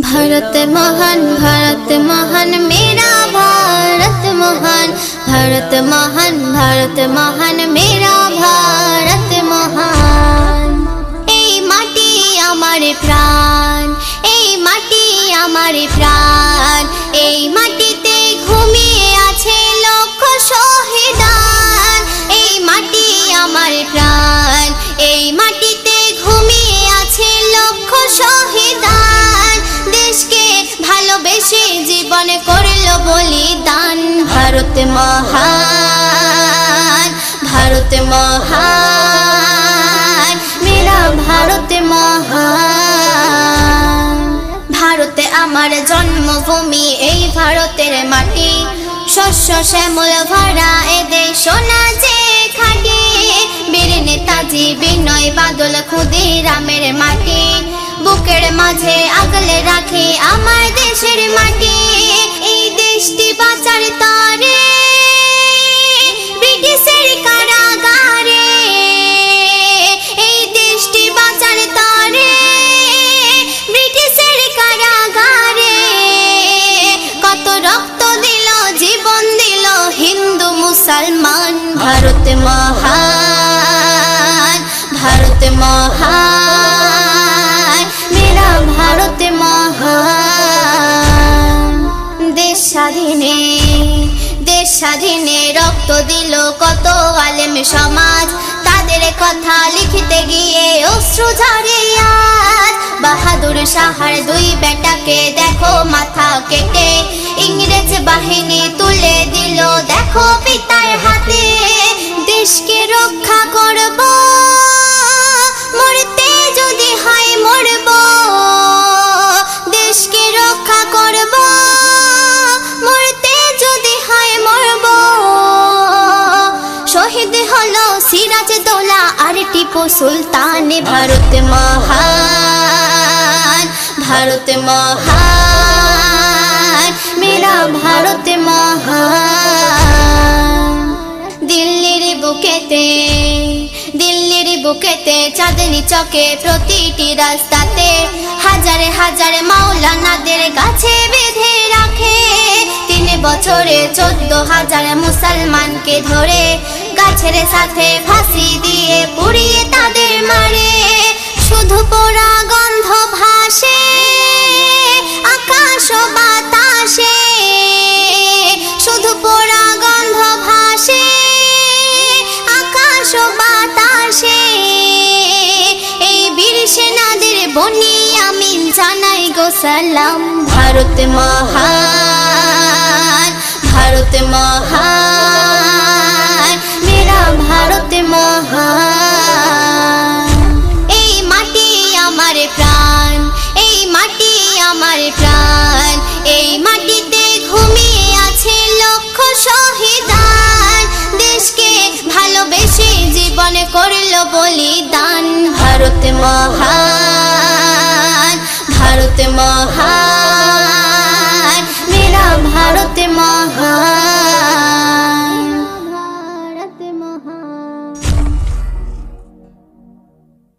भारत महान मेरा भारत महान, भारत महान, भारत महान मेरा भारत महान। এই মাটি আমার প্রাণ, এই মাটি আমার প্রাণ, এই মাটিতে ঘুমিয়ে আছে লক্ষ শহীদান। এই মাটি আমার প্রাণ, এই মাটিতে ঘুমিয়ে আছে লক্ষ শহীদান। দেশকে ভালোবেসে জীবন করল বলিদান। ভারত মহান, ভারত মহান, মেরা ভারত মহান। ভারতে আমার জন্মভূমি, এই ভারতের মাটি, শস্য শ্যামল ভরা এদেশ সোনা যে খাটি। বীর নেতাজি বিনয় বাদল ক্ষুদিরামের মাটি, বুকের মাঝে আগলে রাখি আমার দেশের মাটি। এই দেশটি বাঁচার তরে ব্রিটিশের কারাগারে, এই দেশটি বাঁচার তরে ব্রিটিশের কারাগারে। কত রক্ত দিল, জীবন দিল হিন্দু মুসলমান। ভারত মহান, ভারত মহান, মেরা ভারত মহান। দেশ স্বাধীনে, দেশ স্বাধীনে রক্ত দিল কত আলেম সমাজ। তাদের কথা লিখতে গিয়ে অশ্রু ঝরে আজ। বাহাদুর শাহর দুই বেটাকে দেখো মাথা কেটে ইংরেজ বাহিনী তুলে দিল দেখো পিতার হাতে। দেশকে রক্ষা করব, মরতে যদি হয় মরব। দেশকে রক্ষা করব, মরতে যদি হয় মরব। শহীদ হলো সিরাজ দৌলা আর টিপু সুলতান। ভারত মহান, ভারত মহান, মেরা ভারত মহান। দিল্লির বুকেতে, দিল্লির বুকেতে চাঁদনি চকে প্রতিটি রাস্তাতে হাজারে হাজারে মাওলানাদের কাছে বেঁধে রাখে। 3 বছরে 14,000 মুসলমানকে ধরে গাছের সাথে ফাঁসি দিয়ে পুড়িয়ে তাদের মারে। শুধু পোড়া গন্ধ ভাসে আকাশ ও বাতাসে, শুধু পোড়া গন্ধ ভাসে আকাশ ও বাতাসে। এই বীর সেনাদের বনি আমি জানাই গো সালাম। ভারত মহান, ভারত মহান, মেরা ভারত মহান। এই মাটি আমার প্রাণ, এই মাটি আমার প্রাণ, এই মাটিতে ঘুমিয়ে আছে লক্ষ শহীদান। দেশকে ভালোবেসে জীবন করল বলিদান। ভারত মহান, ভারত মহান।